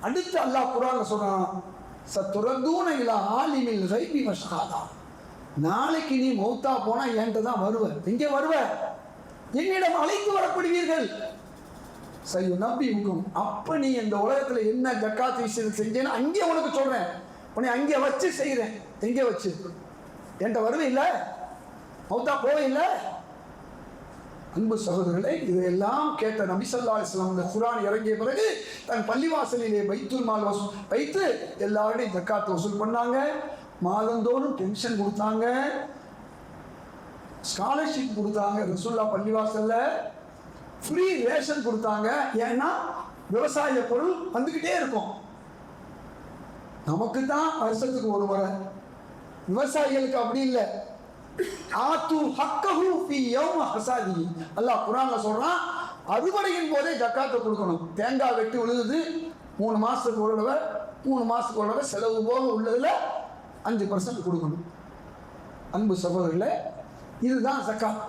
அடுத்து அல்லாஹ் குர்ஆன்ல சொல்றான், சத்துரதூன இலா ஆலிமில் கைபி வஷஹாதா, நாளைக்கு நீ மௌத்தா போனா என்கிட்ட தான் வருவ. எங்கே வருவ? என்னிடம் அழைத்து வரப்படுவீர்கள். சரி நம்பி இருக்கும். அப்ப நீ இந்த உலகத்துல என்ன ஜக்காத் விஷயம் செஞ்சேன்னு அங்கே உனக்கு சொல்றேன். உன்னை அங்கே வச்சு செய்கிறேன். எங்கே வச்சு? என்கிட்ட வருவே இல்லை, மௌத்தா போவே இல்லை. அன்பு சகோதரர்களே, இதையெல்லாம் கேட்ட நபி ஸல்லல்லாஹு அலைஹி வஸல்லம் இந்த குர்ஆன் இறங்கிய பிறகு தன் பள்ளிவாசலிலே பைத்துல் மால் வைத்து எல்லாருடையும் ஜக்காத் வசூல் பண்ணாங்க. மாதந்தோறும் பென்ஷன் கொடுத்தாங்க, ஸ்காலர்ஷிப் கொடுத்தாங்க. ரசூலுல்லாஹ் பள்ளிவாசல்ல ஃப்ரீ ரேஷன் கொடுத்தாங்க. ஏன்னா விவசாய பொருள் வந்துக்கிட்டே இருக்கும். நமக்கு தான் வருஷத்துக்கு ஒரு முறை, விவசாயிகளுக்கு அப்படி இல்லை. ஆத்து ஹக்கஹு ஃபீ யௌம ஹஸாதிஹி, அல்லாஹ் குர்ஆன்ல சொல்றான், அறுவடையின் போதே ஜக்காத்தை கொடுக்கணும். தேங்காய் வெட்டி விழுகுது 3 மாசத்துக்கு ஒரு தடவை, 3 மாசத்துக்கு ஒரு தடவை செலவு போக உள்ளதுல 5% கொடுக்கணும். அன்பு சகோதரர்களே, இதுதான் ஜக்காத்.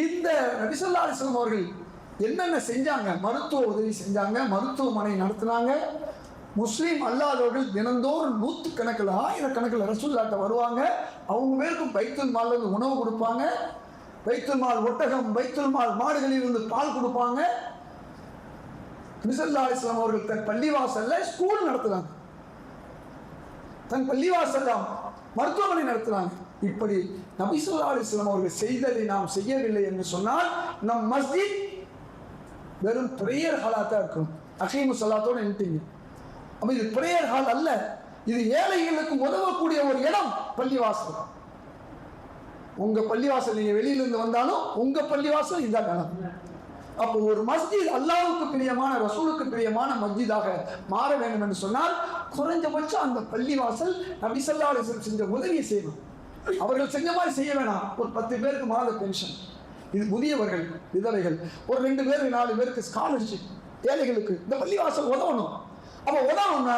இந்த நபி ஸல்லல்லாஹு அலைஹி வஸல்லம் அவர்கள் என்னென்ன செஞ்சாங்க? மருத்துவ உதவி செஞ்சாங்க, மருத்துவமனை நடத்தினாங்க. முஸ்லீம் அல்லாதவர்கள் தினந்தோறும் 100 கணக்கில் 1000 கணக்கில் ரசூலுல்லாஹ்ட்ட வருவாங்க. அவங்க பேருக்கும் பைத்துல் மால்ல உணவு கொடுப்பாங்க. பைத்துல் மால் ஒட்டகம், பைத்துல் மால் மாடுகளில் இருந்து பால் கொடுப்பாங்க. நபி ஸல்லல்லாஹு அலைஹி வஸல்லம் அவர்கள் தன் பள்ளிவாசல்ல ஸ்கூல் நடத்துறாங்க, தன் பள்ளிவாசல்ல மருத்துவமனை நடத்துறாங்க. இப்படி நபி ஸல்லல்லாஹு அலைஹி வஸல்லம் அவர்கள் செய்ததை நாம் செய்யவில்லை என்று சொன்னால் நம் மஸ்ஜித் வெறும் பிரேயர் ஹாலாக தான் இருக்கும். அகீமு ஸலாத்தோட நின்றுட்டீங்க. அப்ப இது பிரேயர் ஹால் அல்ல, இது ஏழைகளுக்கு உதவக்கூடிய ஒரு இடம். பள்ளிவாசல், உங்க பள்ளிவாசல் நீங்க வெளியிலிருந்து வந்தாலும் உங்க பள்ளிவாசல் இதான் இடம். அப்போ ஒரு மஸ்ஜித் அல்லாஹ்வுக்கு பிரியமான, ரசூலுக்கு பிரியமான மஸ்ஜிதாக மாற வேண்டும் என்று சொன்னால் குறைஞ்சபட்சம் அந்த பள்ளிவாசல் நபி ஸல்லல்லாஹு அலைஹி வஸல்லம் செஞ்ச உதவியை செய்யணும். அவர்கள் செஞ்ச மாதிரி செய்ய வேணாம். ஒரு 10 பேருக்கு மாத பென்ஷன், இது முதியவர்கள், விதவைகள், ஒரு 2 பேருக்கு 4 பேருக்கு ஸ்காலர்ஷிப், ஏழைகளுக்கு இந்த பள்ளிவாசல் உதவணும். அப்போ உதவணும்னா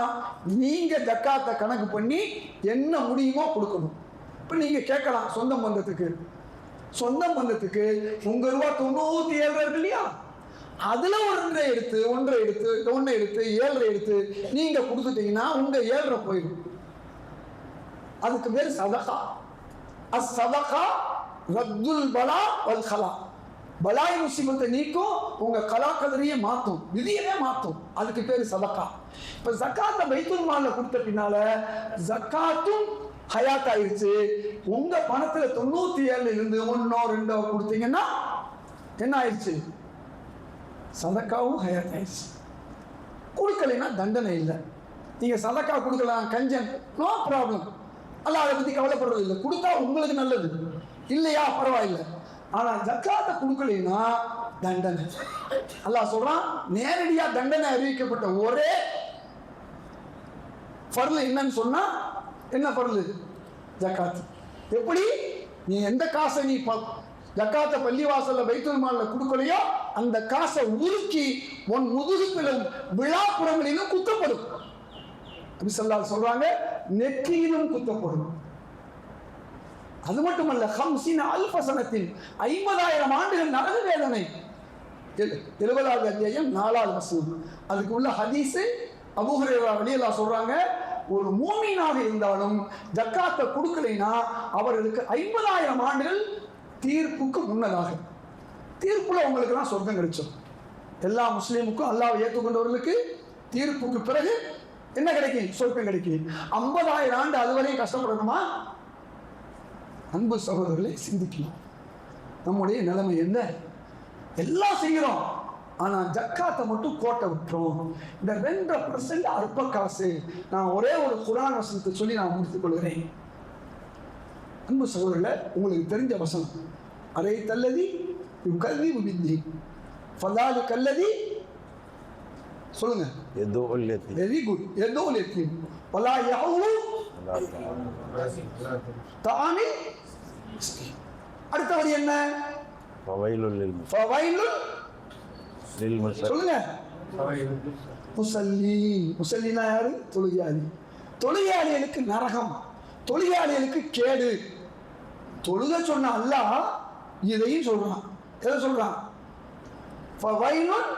நீங்க ஜக்காத்தை கணக்கு பண்ணி என்ன முடியுமோ கொடுக்கணும். இப்போ நீங்க கேட்கலாம், சொந்தம் பந்தத்துக்கு உங்க ரூபா 97 இருக்கு இல்லையா, அதுல ஒன்றை எடுத்து 7 எடுத்து நீங்க கொடுத்துட்டீங்கன்னா உங்க 7 போயிடும். அதுக்கு பேர் சதகா. அஸ்ஸதகா ரத்துல் பலா வல் கலா, பலாய் முசீபத்தை நீக்கும், உங்க கலாக்கதிரியை மாற்றும், விதியவே மாற்றும். அதுக்கு பேர் சதகா. இப்ப ஜக்காத்தை பைத்துல் மால்ல கொடுத்த பின்னால ஜக்காத்தும் ஹயாத் ஆயிடுச்சு. உங்க பணத்துல 97 இருந்து 1 2 கொடுத்தீங்கன்னா என்ன ஆயிடுச்சு? சதக்காவும் ஹயாத் ஆயிடுச்சு. கொடுக்கலைன்னா தண்டனை இல்லை. நீங்க சதக்கா கொடுக்கலாம், கஞ்சன், நோ ப்ராப்ளம், அல்லாஹ் அதை பத்தி கவலைப்படுறது இல்லை. கொடுத்தா உங்களுக்கு நல்லது, இல்லையா பரவாயில்லை. ஆனா ஜக்காத்தை கொடுக்கலைன்னா தண்டனை. அல்லாஹ் சொல்றான், நேரடியா தண்டனை அறிவிக்கப்பட்ட ஒரே ஃபர்லு என்னன்னு சொன்னா, என்ன ஃபர்லு? ஜக்காத். எப்படி? நீ எந்த காசை நீ ஜக்காத்தை பள்ளிவாசல்ல பைத்துல் மால்ல கொடுக்கலையோ அந்த காசை உருக்கி உன் முதுகுப்பிலும் விழாப்புறங்களிலும் குத்தப்படும். நபி ஸல்லல்லாஹு அலைஹி சொல்றாங்க, நெற்றியிலும் குத்தப்படும். அது மட்டுமல்ல, 50,000 சனத்தில் 50,000 ஆண்டுகள் நரக வேதனை. 70வது அத்தியாயம் 4வது வசனம். அதுக்கு உள்ள ஹதீஸ் அபூ ஹுரைரா ரலியல்லாஹு சொல்றாங்க, ஒரு மூமினாக இருந்தாலும் ஜக்காத்தை கொடுக்கலைன்னா அவர்களுக்கு 50,000 ஆண்டுகள் தீர்ப்புக்கு முன்னதாக, தீர்ப்புல உங்களுக்கு தான் சொர்க்கம் கிடைச்சோம். எல்லா முஸ்லீமுக்கும் அல்லாஹ்வை ஏற்றுக்கொண்டவர்களுக்கு தீர்ப்புக்கு பிறகு என்ன கிடைக்கும்? சொர்க்கம் கிடைக்கும். 50,000 ஆண்டு அதுவரையும் கஷ்டப்படணுமா? அன்பு சகோதரர்களை சிந்திக்கலாம். நம்முடைய நிலைமை என்ன? எல்லாம் செய்கிறோம், ஆனா ஜக்காத்தை மட்டும் கோட்டை விட்டுரும். இந்த 2% அற்ப காசு. நான் ஒரே ஒரு குர்ஆன் வசனத்தை சொல்லி நான் முடித்துக் கொள்கிறேன். அன்பு சகோதரர்களே, உங்களுக்கு தெரிஞ்ச வசனம், அரை தல்லதி யுகல்லிபு பித்தி ஃபதாலி கல்லதி, சொல்லுங்க. Very good. எதோல் யத்தீம் வலா யஹூ தாமி. அடுத்த வரி என்ன? ஃபவைலுல் சொல்லுங்க. முசல்லினா யாரு? தொழுகையாளி. தொழுகையாளிகளுக்கு நரகம், தொழுகையாளிகளுக்கு கேடு. தொழுக சொன்ன அல்லாஹ் இதையும் சொல்றான். எதை சொல்றான்? ஃபவைலுல்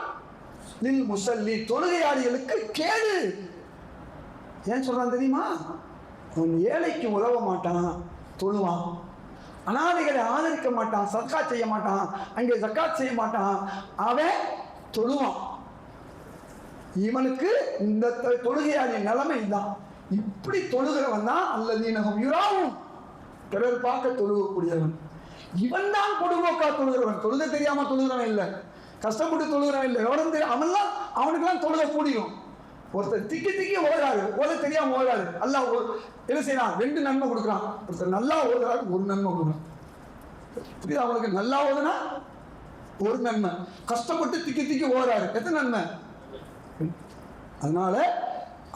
லில் முஸல்லி, தொழுகையாளிகளுக்கு கேடு. ஏன் சொல்றான் தெரியுமா? அவன் ஏழைக்கு உதவ மாட்டான், தொழுவான். அனாதைகளை ஆதரிக்க மாட்டான், சத்காத் செய்ய மாட்டான், அங்கே ஜக்காத் செய்ய மாட்டான், அவன் தொழுவான். இவனுக்கு இந்த தொழுகையாளிய நிலைமை தான். இப்படி தொழுகிறவன் தான் அல்லதீனஹும் யுராவும், பிறர் பார்க்க தொழுகக்கூடியவன். இவன் தான் கொடுங்கோக்கா தொழுகிறவன். தொழுக தெரியாம தொழுகிறவன் இல்லை, கஷ்டப்பட்டு தொழுகிறவன் இல்லை, எவரும் தெரியும். அவனுக்கெல்லாம் தொழுக கூடியும். ஒருத்தர் திக்கி ஓடுறாரு, ஓத தெரியாம ஓடுறாரு, அல்லாஹ் என்ன செய்யறான்? 2 நன்மை கொடுக்குறான். ஒருத்தர் நல்லா ஓடுறாரு, 1 நன்மை கொடுக்குறான். புரியுதா அவனுக்கு? நல்லா ஓதுனா 1 நன்மை, கஷ்டப்பட்டு திக்கி ஓடுறாரு, எத்தனை நன்மை? அதனால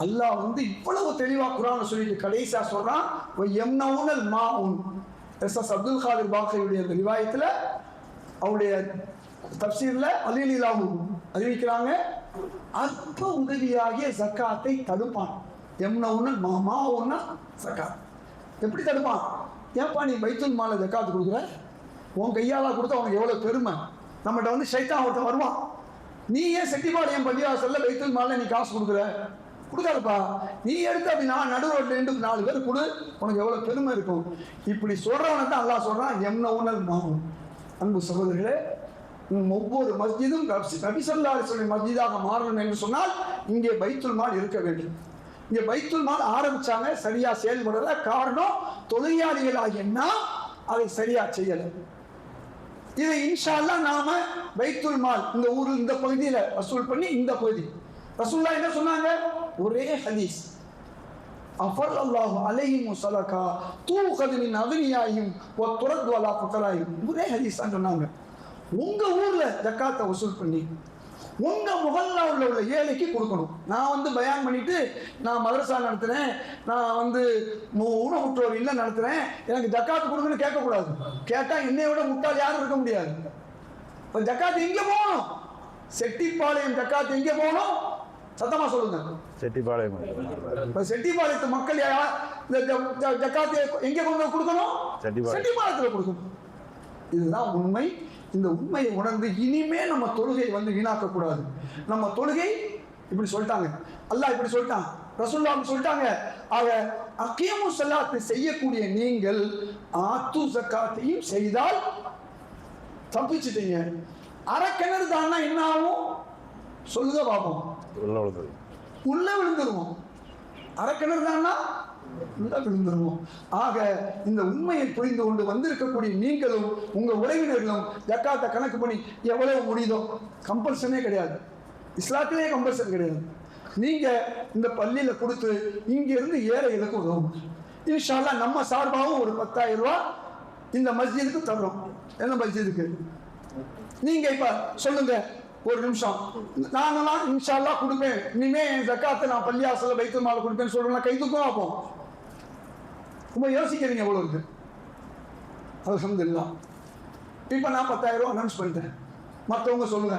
அல்லாஹ் இவ்வளவு தெளிவா குர்ஆன்ல சொல்லிட்டு கடைசியா சொல்றான், யம்னவுனல் மாஉன். எஸ் அப்துல் காதிர் பாக்ரியுடைய அந்த ரிவாயத்துல, அவருடைய தப்சீர்ல அலிலாஹு அறிவிக்கிறாங்க, அற்ப உதவியாகிய ஜக்காத்தை தடுப்பான். எம்னவுனல் மாஉன்னா ஜக்காத். எப்படி தடுப்பான்? ஏன்பா நீ பைத்துல் மால ஜக்காத்து கொடுக்குற? உன் கையால கொடுத்தா உனக்கு எவ்வளவு பெருமை. நம்மகிட்ட ஷைத்தான் ஒருத்தன் வருவான், நீ ஏன் செட்டிபாளையம் பள்ளிவாசல்ல பைத்துல் மால நீ காசு கொடுக்குற? கொடுக்காதுப்பா, நீ எடுத்து அப்படி நான் நடு ரோட்ல 4 பேர் கொடு, உனக்கு எவ்வளவு பெருமை இருக்கும். இப்படி சொல்றவனை தான் அல்லாஹ் சொல்றான் எம்னவுனல் மாஉன். அன்பு சகோதரர்களே, ஒவ்வொரு மஸ்ஜிதும் நபி ஸல்லல்லாஹு அலைஹி வஸல்லம் மஸ்ஜிதாக மாறணும் என்று சொன்னால் இங்கே பைத்துல் மால் இருக்க வேண்டும். இங்கே பைத்துல் மால் ஆரம்பிச்சாங்க, சரியா செயல்படல. காரணம், தொழிலாளிகள் ஆகிய நாம் அதை சரியா செய்யல. இதை இன்ஷா அல்லாஹ் நாம பைத்துல் மால் இந்த ஊரில் இந்த பகுதியில் வசூல் பண்ணி, இந்த பகுதி ரசூலுல்லாஹ் என்ன சொன்னாங்க? ஒரே ஹதீஸ், அஃபரல்லாஹு அலைஹிம் ஸலகா தூகது மின் அக்னியாஹிம் வ துரது அலா ஃபுகராஹிம். ஒரே ஹதீஸ் தான் சொன்னாங்க. உங்க ஊர்ல ஜக்காத்தை வசூல் பண்ணி உங்க முகல்லாவில் உள்ள ஏழைக்கு கொடுக்கணும். நான் பயான் பண்ணிட்டு நான் மதரசா நடத்துறேன், நான் ஊனமுற்றோர் இல்லை நடத்துறேன், எனக்கு ஜக்காத்து கொடுங்கன்னு கேட்கக்கூடாது. கேட்டா என்னை விட முட்டாள் யாரும் இருக்க முடியாது. இப்போ ஜக்காத்து எங்கே போகணும்? செட்டிப்பாளையம் ஜக்காத்து எங்கே போகணும்? சத்தமா சொல்லுங்க. செட்டிப்பாளையம். இப்போ செட்டிப்பாளையத்து மக்கள் இந்த ஜக்காத்தை எங்கே கொண்டு கொடுக்கணும்? செட்டிப்பாளையத்தில் கொடுக்கணும். இதுதான் உண்மை. இந்த உண்மையை உணர்ந்து இனிமே நம்ம தொழுகை வீணாக்கக்கூடாது. நம்ம தொழுகை இப்படி சொல்லிட்டாங்க, அல்லாஹ் இப்படி சொல்லிட்டான், ரசூலுல்லாஹ் சொல்லிட்டாங்க. ஆக அகீமு ஸலாத்தை செய்யக்கூடிய நீங்கள் ஆத்து ஜக்காத்தையும் செய்தால் தப்பிச்சிட்டீங்க. அரைக்கிணறு தானா என்ன ஆகும்? சொல்லுங்க பாப்போம். உள்ள விழுந்துருவோம். அரைக்கிணறு தானா உள்ள விழுந்துருவோம். ஆக இந்த உண்மையை புரிந்து கொண்டு வந்திருக்கக்கூடிய நீங்களும் உங்க உறவினர்களும் ஜக்காத்தை கணக்கு பண்ணி எவ்வளவு முடியுதோ, கம்பல்சனே கிடையாது, இஸ்லாத்திலே கம்பல்சன் கிடையாது. நீங்க இந்த பள்ளியில கொடுத்து இங்க இருந்து ஏழைகளுக்கு உதவும். இன்ஷா அல்லாஹ் நம்ம சார்பாகவும் ஒரு 10,000 ரூபாய் இந்த மஸ்ஜிதுக்கு தர்றோம். என்ன மஸ்ஜிதுக்கு? நீங்க இப்ப சொல்லுங்க, ஒரு நிமிஷம், நாங்களாம் இன்ஷா அல்லாஹ் கொடுப்பேன், இனிமே ஜக்காத்தை நான் பள்ளிவாசல்ல பைத்துல் மால் கொடுப்பேன்னு சொல்றேன், கை தூக்கம் ஆப்போம். ரொம்ப யோசிக்கிறீங்க எவ்வளவு இருக்கு. அல்ஹம்துலில்லாஹ். இப்ப நான் 10,000 ரூபாய் அனௌன்ஸ் பண்ணிட்டேன். மற்றவங்க சொல்லுங்க,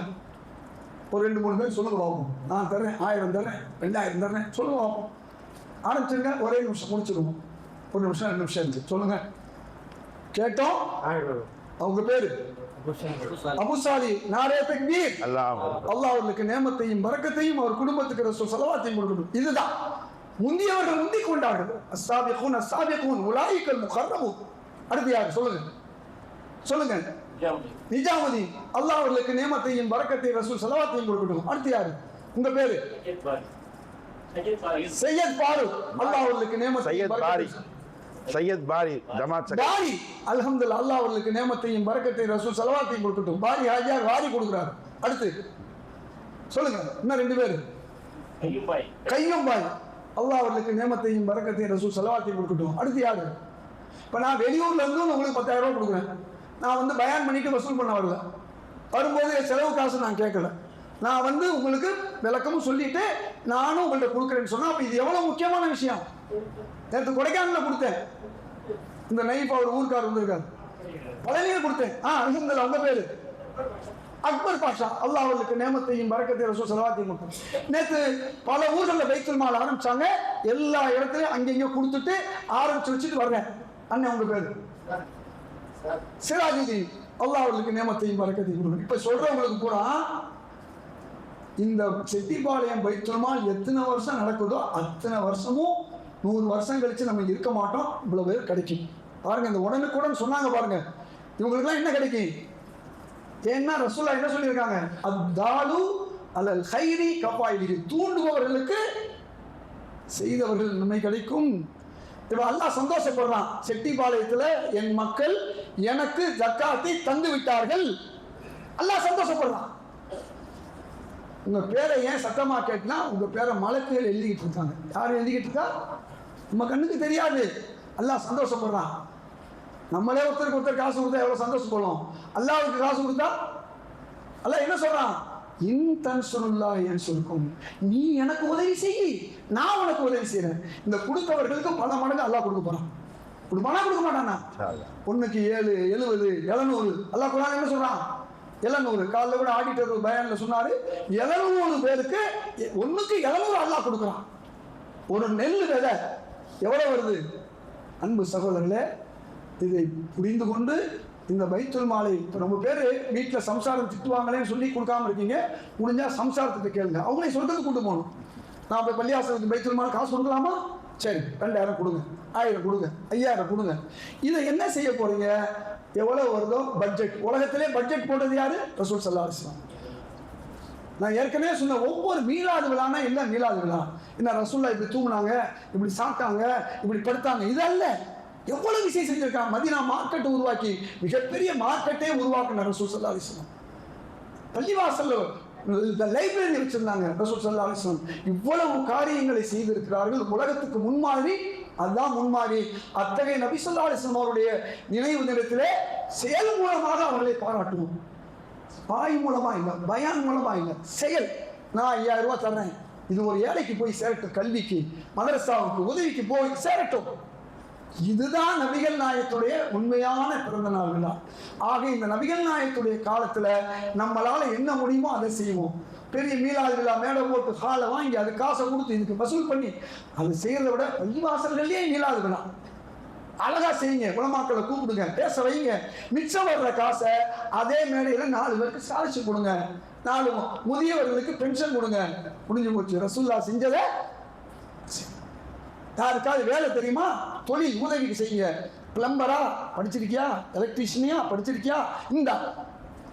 ஒரு 2-3 பேர் சொல்லுங்க பார்ப்போம். நான் தர்றேன், 1000 தர்றேன், 2000 தர்றேன், சொல்லுங்க பார்ப்போம். ஆரம்பிச்சிருங்க, ஒரே நிமிஷம் முடிச்சிருவோம். 1 நிமிஷம் 2 நிமிஷம் இருக்கு, சொல்லுங்க. கேட்டோம். அவங்க பேரு அபுசாலி. நாரே தக்பீர். அல்லாஹ் அவர்களுக்கு நேமத்தையும் பரக்கத்தையும் அவர் குடும்பத்துக்கு ரசூல் ஸலவாத்தையும் கொடுக்கணும். இதுதான் முந்தியவர்கள் முந்திக் கொண்டார்கள். அஸ்ஸாபிகூன் அஸ்ஸாபிகூன் உலாயிகல் முகர்ரபூன். அடுத்து யார்? சொல்லுங்க சொல்லுங்க. நிஜாமுதீன். அல்லாஹ் அவர்களுக்கு நேமத்தையும் பரக்கத்தையும் ரசூல் ஸலவாத்தையும் கொடுக்கணும். அடுத்து யார்? உங்க பேரு? சையத் ஃபாரூக். அல்லாஹ் அவர்களுக்கு நேமத்தையும் பரக்கத்தையும் சையத் பாரி ஜமாத் பாரி. அல்ஹம்துலில்லாஹ். அல்லாஹ் அவர்களுக்கு நேமத்தையும் பரக்கத்தையும் ரசூல் ஸலவாத்தையும் கொடுக்கட்டும். பாரி ஹாஜியார் வாரி கொடுக்குறாரு. அடுத்து சொல்லுங்க. இன்னும் 2 பேர். கையும் பாய். அல்லாஹ் அவர்களுக்கு நேமத்தையும் பரக்கத்தையும் ரசூல் ஸலவாத்தையும் கொடுக்கட்டும். அடுத்து யாரு? இப்போ நான் வெளியூர்ல இருந்து உங்களுக்கு 10,000 ரூபாய் கொடுக்குறேன். நான் பயான் பண்ணிட்டு வசூல் பண்ண வரல. வரும்போது செலவு காசு நான் கேட்கல. நான் உங்களுக்கு விளக்கமும் சொல்லிட்டு நானும் உங்கள்கிட்ட கொடுக்குறேன்னு சொன்னா, அப்ப இது எவ்வளவு முக்கியமான விஷயம். நேற்று கொடைக்கானல கொடுத்தேன், இந்த நைஃப் அவர் ஊருக்கார் வந்திருக்காரு, பழனியில கொடுத்தேன். அல்ஹம்துலில்லாஹ். உங்க பேரு? அக்பர் பாஷா. அல்லாஹ் அவர்களுக்கு நேமத்தையும் பரக்கத்தையும் ரசூல் ஸலவாத்தையும் கொடுத்தாங்க. நேற்று பல ஊர்களில் பைத்துல் மால் ஆரம்பிச்சாங்க. எல்லா இடத்துலையும் அங்கங்க கொடுத்துட்டு ஆரம்பிச்சு வச்சுட்டு வர்றேன். அண்ணன் உங்க பேரு? சிராஜுதீன். அல்லாஹ் அவர்களுக்கு நேமத்தையும் பரக்கத்தையும் கொடுக்கணும். இப்ப சொல்றவங்களுக்கு பூரா இந்த செட்டிபாளையம் பைத்துல் மால் எத்தனை வருஷம் நடக்குதோ அத்தனை வருஷமும் 100 வருஷம் கழிச்சு நம்ம இருக்க மாட்டோம், இவ்வளவு பேர் கிடைக்கும். பாருங்க, இந்த உடனுக்குடன் சொன்னாங்க பாருங்க, இவங்களுக்குலாம் என்ன கிடைக்கும்? ஏன்னா ரசூலுல்லாஹ் என்ன சொல்லியிருக்காங்க? அத்தாலு அலல் கைரி கஃபாயிலிஹி, தூண்டுபவர்களுக்கு செய்தவர்கள் நன்மை கிடைக்கும். இப்போ அல்லாஹ் சந்தோஷப்படுறான், செட்டிபாளையத்தில் என் மக்கள் எனக்கு ஜக்காத்தை தந்து விட்டார்கள். அல்லாஹ் சந்தோஷப்படுறான். உங்க பேரை ஏன் சத்தமா கேட்டா, உங்க பேரை மலக்குகள் எழுதிக்கிட்டு இருக்காங்க. யார் எழுதிக்கிட்டு இருக்கா? நம்ம கண்ணுக்கு தெரியாது. அல்லாஹ் சந்தோஷப்படுறான். நம்மளே ஒருத்தருக்கு ஒருத்தர் காசு கொடுத்தா எவ்வளவு சந்தோஷப்படுவோம். அல்லாஹ்வுக்கு காசு கொடுத்தா அல்லாஹ் என்ன சொல்றான்? இன் தன்சுருல்லாஹ் யன்சுருக்கும், நீ எனக்கு உதவி செய், நான் உனக்கு உதவி செய்யறேன். இந்த கொடுத்தவர்களுக்கு பல மடங்கு அல்லாஹ் கொடுக்க போறான். கொடுப்பானா கொடுக்க மாட்டானா? ஒண்ணுக்கு 7, 70, 700. அல்லாஹ் குர்ஆன்ல என்ன சொல்றான்? 700. காலைல கூட ஆடிட்டர் பயான்ல சொன்னாரு, 700 பேருக்கு ஒண்ணுக்கு 700 அல்லாஹ் கொடுக்குறான். ஒரு நெல் விதை எவ்வளவு வருது? அன்பு சகோதரர்களே, இதை புரிந்து கொண்டு இந்த பைத்துல் மாலை, இப்போ நம்ம பேர் வீட்டில் சம்சாரம் திட்டுவாங்களேன்னு சொல்லி கொடுக்காம இருக்கீங்க, முடிஞ்சா சம்சாரத்தை கேளுங்க, அவங்களே சொல்றதுக்கு கொண்டு போகணும். நான் இப்போ பள்ளியாசனத்துக்கு பைத்துல் மாலை காசு கொடுக்கலாமா? சரி, 2000 கொடுங்க, 1000 கொடுங்க, 5000 கொடுங்க. இதை என்ன செய்ய போறீங்க? எவ்வளவு வருதோ பட்ஜெட். உலகத்திலே பட்ஜெட் போட்டது யாரு? ரசூல் ஸல்லல்லாஹு அலைஹி வஸல்லம். நான் ஏற்கனவே சொன்ன ஒவ்வொரு மீலாது விழானா என்ன மீலாது விழா? என்ன ரசூலுல்லாஹ் இப்படி தூங்குனாங்க, இப்படி சாப்பிட்டாங்க, இப்படி படுத்தாங்க, இது அல்ல. எவ்வளவு விஷயம் செஞ்சிருக்காங்க. மதீனா மார்க்கெட்டை உருவாக்கி மிகப்பெரிய மார்க்கெட்டே உருவாக்குன ரசூல் ஸல்லல்லாஹு அலைஹி வஸல்லம். பள்ளிவாசல்ல லைப்ரரி வச்சிருந்தாங்க ரசூல் ஸல்லல்லாஹு அலைஹி வஸல்லம். இவ்வளவு காரியங்களை செய்திருக்கிறார்கள். உலகத்துக்கு முன்மாதிரி, அதுதான் முன்மாதிரி. அத்தகைய நபி ஸல்லல்லாஹு அலைஹி வஸல்லம் அவருடைய நினைவு தினத்திலே செயல் மூலமாக அவர்களை பாராட்டுவோம். வாய் மூலமா இல்லை, பயான் மூலமா இல்லை, செயல். நான் 5000 ரூபாய் தர்றேன், இது ஒரு ஏழைக்கு போய் சேரட்டும், கல்விக்கு, மதரசாவுக்கு, உதவிக்கு போய் சேரட்டும். இதுதான் நபிகள் நாயகத்துடைய உண்மையான பிறந்த நாள் விழா. ஆக இந்த நபிகள் நாயகத்துடைய காலத்துல நம்மளால என்ன முடியுமோ அதை செய்வோம். பெரிய மீலாது விழா மேடை போட்டு ஹாலை வாங்கி அது காசை கொடுத்து இதுக்கு வசூல் பண்ணி அது செய்யறதை விட பள்ளிவாசல்களே மீலாது விழா அழகா செய்யுங்க. உலமாக்களை கூப்பிடுங்க, பேச வைங்க. மிச்சம் வர்ற காசை அதே மேடையில 4 பேருக்கு ஸ்காலர்ஷிப் கொடுங்க, 4 முதியவர்களுக்கு பென்ஷன் கொடுங்க. முடிஞ்சு போச்சு. ரசூலுல்லாஹ் செஞ்சதை யாருக்காவது வேலை தெரியுமா? தொழில் உதவிக்கு செய்யுங்க. பிளம்பரா படிச்சிருக்கியா? எலக்ட்ரீஷியனா படிச்சிருக்கியா? இந்த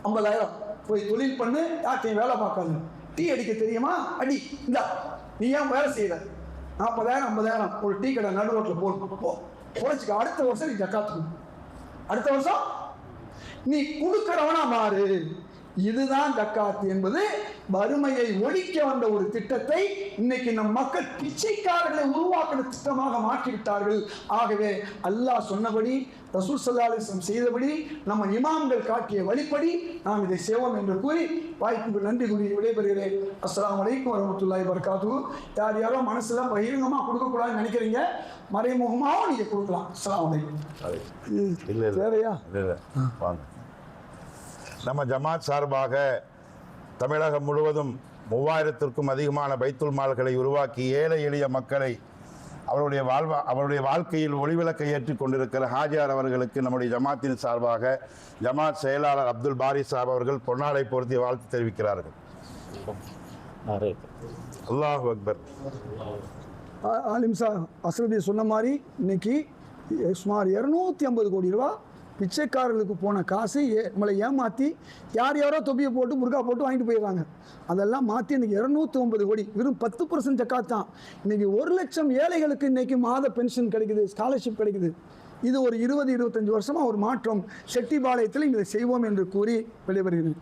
50,000 போய் தொழில் பண்ணு, யார்ட்டையும் வேலை பார்க்காது. டீ அடிக்க தெரியுமா? அடி. இந்த நீ ஏன் வேலை செய்யற? 40,000 50,000 ஒரு டீ கடை நடு ரோட்டில் போட்டு குறைச்சிக்க. அடுத்த வருஷம் நீ ஜக்காத்து கொடு. அடுத்த வருஷம் நீ கொடுக்கிறவனா மாறு. இதுதான் ஜக்காத் என்பது. வறுமையை ஒழிக்க வந்த ஒரு திட்டத்தை இன்னைக்கு நம் மக்கள் பிச்சைக்காரர்களை உருவாக்கின திட்டமாக மாற்றிவிட்டார்கள். ஆகவே அல்லாஹ் சொன்னபடி, ரசூல் ஸல்லல்லாஹு அலைஹி வஸல்லம் செய்தபடி, நம்ம இமாம்கள் காட்டிய வழிப்படி நாம் இதை செய்வோம் என்று கூறி வாய்ப்புக்கு நன்றி கூறி விடைபெறுகிறேன். அஸ்ஸலாமு அலைக்கும் வரஹ்மத்துல்லாஹி வபரகாத்துஹு. யார் யாரோ மனசுல பகிரங்கமா கொடுக்கக்கூடாதுன்னு நினைக்கிறீங்க, மறைமுகமாகவும் நீங்க கொடுக்கலாம். அஸ்ஸலாமு அலைக்கும். தேவையா? நம்ம ஜமாத் சார்பாக தமிழகம் முழுவதும் 3000த்திற்கும் அதிகமான பைத்துல் மால்களை உருவாக்கி ஏழை எளிய மக்களை அவருடைய வாழ்க்கையில் ஒளிவிளக்கை ஏற்றிக் கொண்டிருக்கிற ஹாஜியார் அவர்களுக்கு நம்முடைய ஜமாத்தின் சார்பாக ஜமாத் செயலாளர் அப்துல் பாரி சாப் அவர்கள் பொன்னாடை பொருத்தி வாழ்த்து தெரிவிக்கிறார்கள். அல்லாஹ் அக்பர். ஆலிம் சார் அஸ்ரதி சொன்ன மாதிரி இன்னைக்கு சுமார் 250 கோடி ரூபா பிச்சைக்காரர்களுக்கு போன காசு நம்மளை ஏமாற்றி யாரோ தொப்பியை போட்டு முருகா போட்டு வாங்கிட்டு போயிடுறாங்க. அதெல்லாம் மாற்றி இன்னைக்கு 209 கோடி, வெறும் 10% ஜக்காத் தான். இன்னைக்கு 1 லட்சம் ஏழைகளுக்கு இன்னைக்கு மாத பென்ஷன் கிடைக்குது, ஸ்காலர்ஷிப் கிடைக்குது. இது ஒரு 20-25 வருஷமா ஒரு மாற்றம். செட்டிபாளையத்தில் இதை செய்வோம் என்று கூறி விடைபெறுகிறேன்.